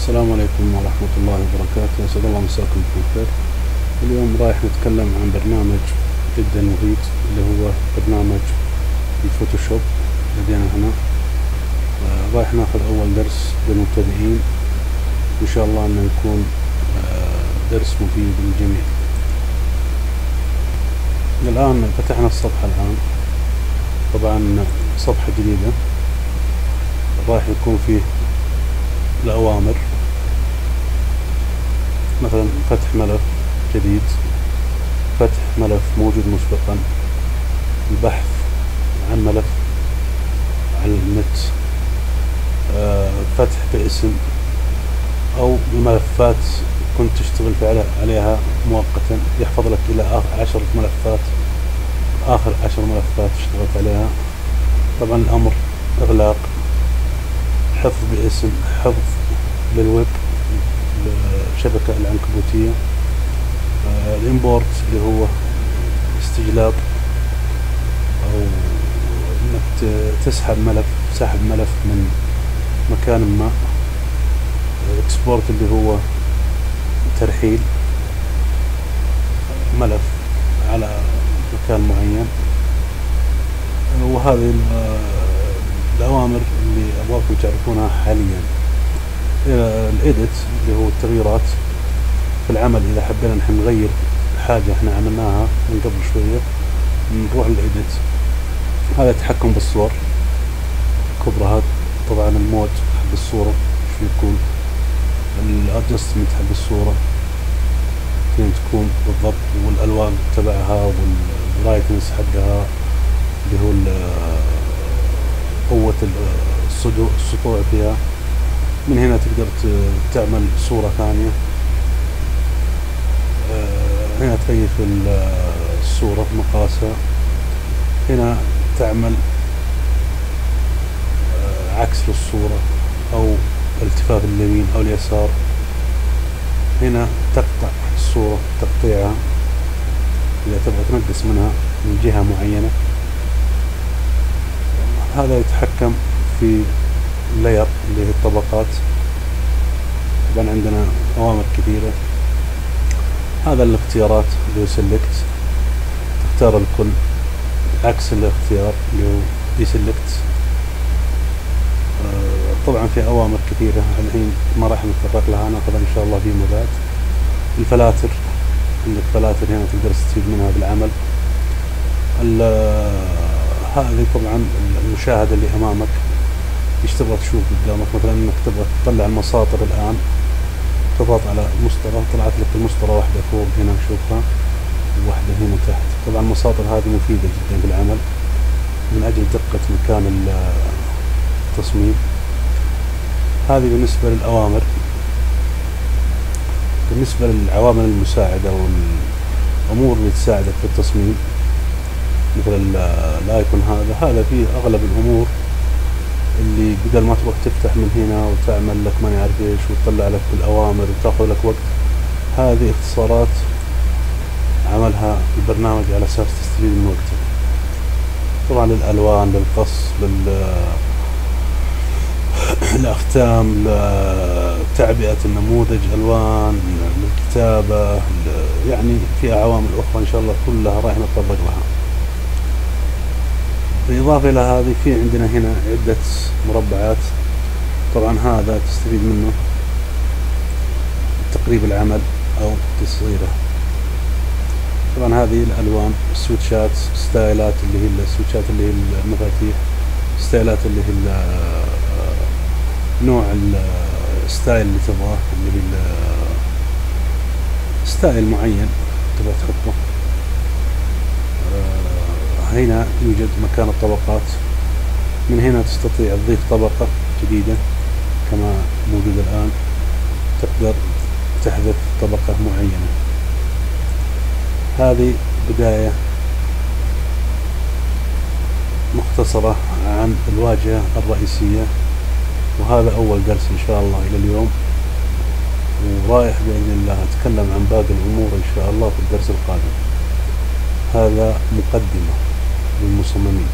السلام عليكم ورحمة الله وبركاته، أسعد الله مساكم بكل خير. اليوم رايح نتكلم عن برنامج جدا مفيد اللي هو برنامج الفوتوشوب. لدينا هنا رايح ناخذ أول درس للمبتدئين، وإن شاء الله أنه يكون درس مفيد للجميع. الآن فتحنا الصفحة الآن، طبعا صفحة جديدة رايح يكون فيه الأوامر، مثلا فتح ملف جديد، فتح ملف موجود مسبقا، البحث عن ملف على النت، فتح باسم، أو الملفات كنت تشتغل عليها مؤقتا يحفظ لك إلى آخر 10 ملفات اشتغلت عليها. طبعا الأمر إغلاق، حفظ باسم، حفظ للويب، الشبكة العنكبوتية، الإمبورت اللي هو استجلاب أو إنك سحب ملف من مكان ما، إكسبورت اللي هو ترحيل ملف على مكان معين. وهذه الأوامر اللي أبغاكم تعرفونها حاليا. الإيديت اللي هو التغييرات في العمل، إذا حبينا نحن نغير حاجة احنا عملناها من قبل شوية نروح للإيديت. هذا التحكم بالصور كبرها، طبعا المود حق الصورة شو يكون، الادجستمنت حق الصورة فين تكون بالضبط، والألوان تبعها، والبرايتنس حقها اللي هو قوة السطوع فيها. من هنا تقدر تعمل صورة ثانية، هنا تغير في الصورة مقاسها، هنا تعمل عكس للصورة أو التفاف اليمين أو اليسار، هنا تقطع الصورة تقطيعها إذا تبغى تنقص منها من جهة معينة. هذا يتحكم في اللاير اللي هي الطبقات. طبعا عندنا أوامر كثيرة. هذا الاختيارات اللي هو سيلكت، تختار الكل، عكس الاختيار اللي هو ديسلكت. طبعا في أوامر كثيرة الحين ما راح نتطرق لها، ناخذها إن شاء الله فيما بعد. الفلاتر، عندك فلاتر هنا تقدر تستفيد منها بالعمل. هذه طبعا المشاهدة اللي أمامك، ايش تبغى تشوف قدامك. مثلا انك تبغى تطلع المساطر الآن، تضغط على مسطرة، طلعت لك المسطرة واحدة فوق هنا نشوفها، وواحدة هنا تحت. طبعا المساطر هذه مفيدة جدا في العمل من أجل دقة مكان التصميم. هذه بالنسبة للأوامر. بالنسبة للعوامل المساعدة والأمور اللي تساعدك في التصميم، مثل الآيكون هذا فيه أغلب الأمور اللي بدل ما تروح تفتح من هنا وتعمل لك ما نعرف ايش وتطلع لك بالأوامر وتاخذ لك وقت. هذه اختصارات عملها البرنامج على أساس تستفيد من وقتك. طبعا للألوان، للقص، للأختام، لتعبئة النموذج، ألوان، للكتابة، يعني في عوامل أخرى إن شاء الله كلها راح نتطرق لها. بالإضافة إلى هذه في عندنا هنا عدة مربعات، طبعا هذا تستفيد منه تقريب العمل أو تصغيره. طبعا هذه الألوان، السويتشات، ستايلات اللي هي السويتشات اللي هي المفاتيح، ستايلات اللي هي نوع الستايل اللي تبغاه، اللي هي ستايل معين تبغى تحطه. هنا يوجد مكان الطبقات، من هنا تستطيع تضيف طبقة جديدة كما موجود الآن، تقدر تحذف طبقة معينة. هذه بداية مختصرة عن الواجهة الرئيسية، وهذا أول درس إن شاء الله إلى اليوم، ورايح بإذن الله أتكلم عن باقي الأمور إن شاء الله في الدرس القادم. هذا مقدمة للمصممين.